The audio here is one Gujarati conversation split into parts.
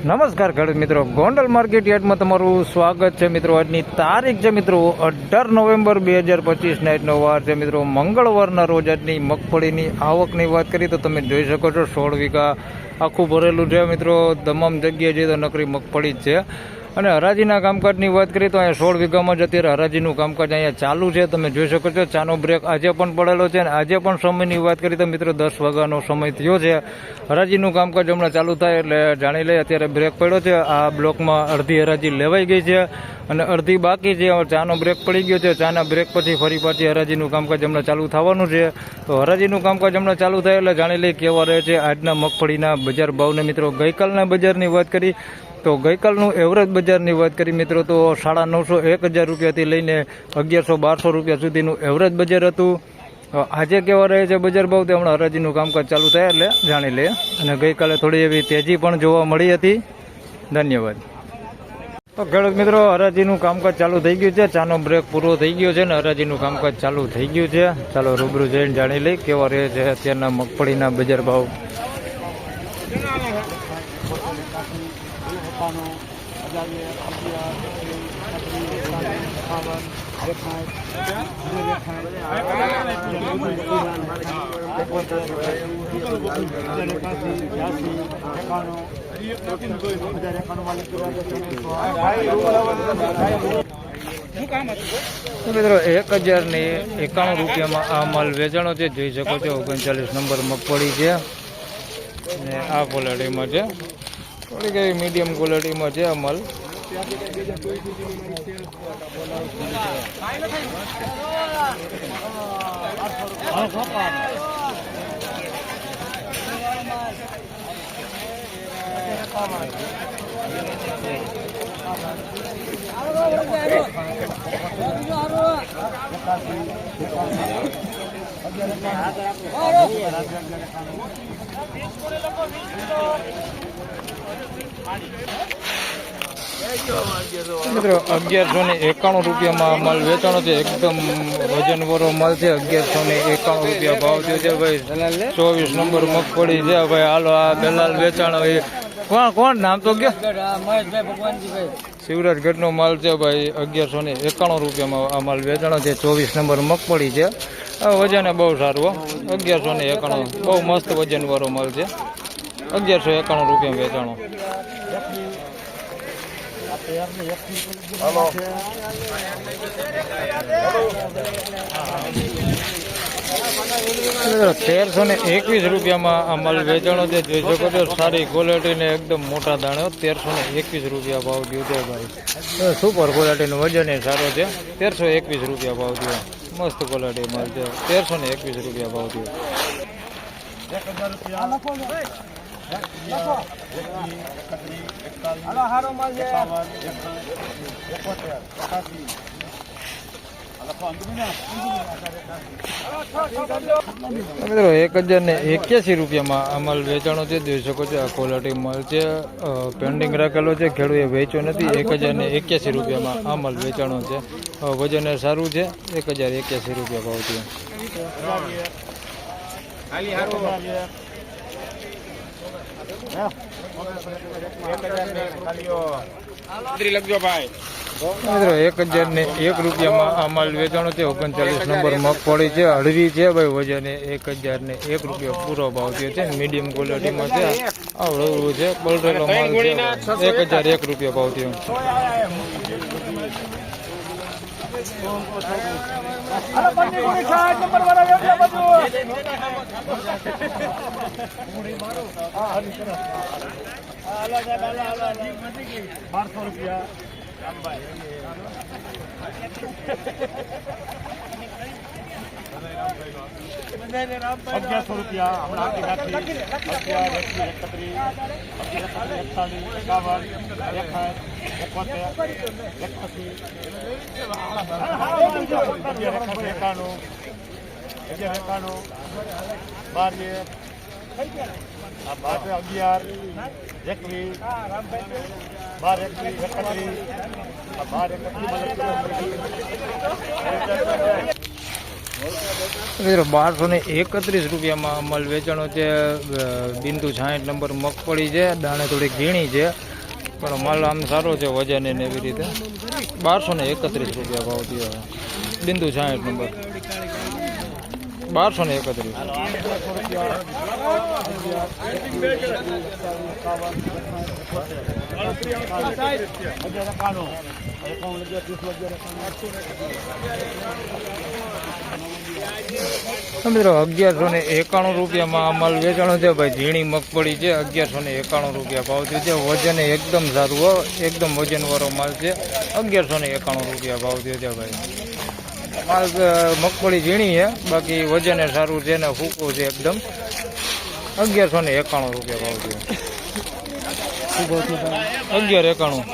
નમસ્કાર ખેડૂત મિત્રો, ગોંડલ માર્કેટ યાર્ડમાં તમારું સ્વાગત છે મિત્રો. આજની તારીખ છે મિત્રો 18 નવેમ્બર 2025 નાઇટનો વાર છે મિત્રો, મંગળવારના રોજ. આજની મગફળીની આવકની વાત કરી તો તમે જોઈ શકો છો 16 વીઘા આખું ભરેલું છે મિત્રો. તમામ જગ્યાએ જઈએ તો નકરી મગફળી જ છે. અને હરાજીના કામકાજની વાત કરીએ તો અહીંયા 16 વીઘામાં જ અત્યારે હરાજીનું કામકાજ અહીંયા ચાલુ છે. તમે જોઈ શકો છો ચાનો બ્રેક આજે પણ પડેલો છે. અને આજે પણ સમયની વાત કરીએ તો મિત્રો 10 વાગ્યાનો સમય થયો છે. હરાજીનું કામકાજ હમણાં ચાલુ થાય એટલે જાણી લઈએ. અત્યારે બ્રેક પડ્યો છે. આ બ્લોકમાં અડધી હરાજી લેવાઈ ગઈ છે અને અડધી બાકી છે. ચાનો બ્રેક પડી ગયો છે. ચાના બ્રેક પછી ફરી પાછી હરાજીનું કામકાજ હમણાં ચાલુ થવાનું છે. તો હરાજીનું કામકાજ હમણાં ચાલુ થાય એટલે જાણી લઈએ કેવા રહે છે આજના મગફળીના બજાર ભાવને મિત્રો. ગઈકાલના બજારની વાત કરી તો ગઈકાલનું એવરેજ બજારની વાત કરી મિત્રો તો 950 1000 રૂપિયાથી લઈને 1100-1200 રૂપિયા સુધીનું એવરેજ બજાર હતું. આજે કેવા રહે છે બજાર ભાવ તે હમણાં હરાજીનું કામકાજ ચાલુ થાય એટલે જાણી લે. અને ગઈકાલે થોડી એવી તેજી પણ જોવા મળી હતી. ધન્યવાદ. તો ખેડૂત મિત્રો, હરાજીનું કામકાજ ચાલુ થઈ ગયું છે. ચાનો બ્રેક પૂરો થઈ ગયો છે ને હરાજીનું કામકાજ ચાલુ થઈ ગયું છે. ચાલો રૂબરૂ જઈને જાણી લઈ કેવા રહે છે અત્યારના મગફળીના બજાર ભાવ. મિત્રો 1091 રૂપિયામાં આ માલ વેચાણો છે. જોઈ શકો છો 39 નંબર મગફળી છે અને આ ક્વોલિટીમાં છે. થોડીક એવી મીડિયમ ક્વોલિટીમાં છે આ માલ. મિત્રો 1191 રૂપિયામાં માલ વેચાણો છે. એકદમ વજનવાળો માલ છે. 1191 રૂપિયા ભાવ થયો છે ભાઈ. 24 નંબર મગફળી છે ભાઈ. હાલો આ દલાલ વેચાણો એ કોણ નામ તો ગયો શિવરાજગઢનો માલ છે ભાઈ. 1191 રૂપિયામાં આ માલ વેચાણો છે. 24 નંબર મગફળી છે. વજન બહુ સારું. 1191 બહુ મસ્ત વજનવાળો માલ છે. 1191 રૂપિયા વેચાણો. ₹1321 રૂપિયામાં આ માલ વેચાણો છે. જોઈ શકો છો સારી ક્વોલિટી ને એકદમ મોટા દાણો. 1321 રૂપિયા ભાવ થયો છે ભાઈ. સુપર ક્વોલિટીનું વજન એ સારો છે. 1321 રૂપિયા ભાવ થયો. મસ્ત ક્વોલિટી માલ છે. 1321 રૂપિયા ભાવ થયો. મિત્રો 1081 રૂપિયામાં આ માલ વેચાણો છે. જોઈ શકો છો આ ક્વોલિટી માલ છે. પેન્ડિંગ રાખેલો છે. ખેડૂએ વેચ્યો નથી. 1081 રૂપિયામાં આ માલ વેચાણો છે. વજન સારું છે. 1081 રૂપિયા ભાવ થયો. મિત્રો 1001 રૂપિયામાં આ માલ વેચાણો છે. 39 નંબર મગફળી છે. હળવી છે ભાઈ. વજન 1001 રૂપિયા પૂરો ભાવ થયો છે. મીડિયમ ક્વોલિટીમાં છે. આવડવું છે. બળરેલો માલ છે. 1001 રૂપિયા ભાવ થયો. મિત્રો 1231 રૂપિયામાં અમલ વેચાણો છે. બિંદુ 60 નંબર મગફળી છે. દાણે થોડી ઝીણી છે. પણ માલ આમ સારો છે વજન એને એવી રીતે 1231 રૂપિયા ભાવ થયો. બિંદુ 60 નંબર 1231. મિત્રો 1191 રૂપિયામાં આ માલ વેચાણો છે ભાઈ. ઝીણી મગફળી છે 1191 રૂપિયા ભાવ થયો છે. વજન એકદમ સારું હો, એકદમ વજનવાળો માલ છે. 1191 રૂપિયા ભાવ થયો છે ભાઈ. માલ મગફળી ઝીણી છે, બાકી વજન સારું છે ને ફૂકું છે એકદમ. 1191 રૂપિયા ભાવ થયો. 1191.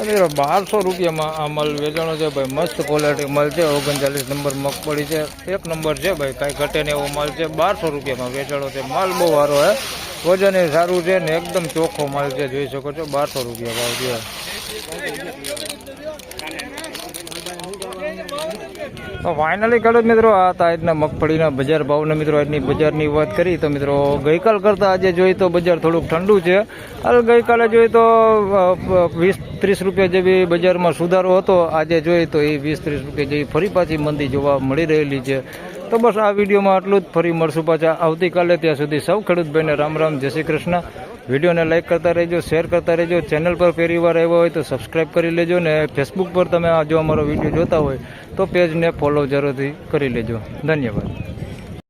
મિત્રો 1200 રૂપિયામાં આ માલ વેચાણો છે ભાઈ. મસ્ત ક્વોલિટી માલ છે. 39 નંબર મગફળી છે, 1 નંબર છે ભાઈ. કાંઈ ઘટે ને એવો માલ છે. 1200 રૂપિયામાં વેચાણો છે. માલ બહુ સારો હે, વજન એ સારું છે ને એકદમ ચોખ્ખો માલ છે. જોઈ શકો છો 1200 રૂપિયા ભાવ છે. તો ફાઇનલી ખેડૂત મિત્રો આ હતા આજના મગફળીના બજાર ભાવના. મિત્રો આજની બજારની વાત કરી તો મિત્રો ગઈકાલ કરતાં આજે જોઈએ તો બજાર થોડુંક ઠંડુ છે. હાલ ગઈકાલે જોઈએ તો 20-30 રૂપિયા જેવી બજારમાં સુધારો હતો. આજે જોઈએ તો એ 20-30 રૂપિયા જેવી ફરી પાછી મંદી જોવા મળી રહેલી છે. તો બસ આ વિડીયોમાં આટલું જ. ફરી મળશું પાછા આવતીકાલે. ત્યાં સુધી સૌ ખેડૂત ભાઈને રામ રામ, જય શ્રી કૃષ્ણ. વિડીયોને લાઇક કરતા રહેજો, શેર કરતા રહેજો. ચેનલ પર પહેલી વાર આવ્યા હોય તો સબસ્ક્રાઈબ કરી લેજો. ને ફેસબુક પર તમે જો અમારો વિડીયો જોતા હોય તો પેજને ફોલો જરૂરથી કરી લેજો. ધન્યવાદ.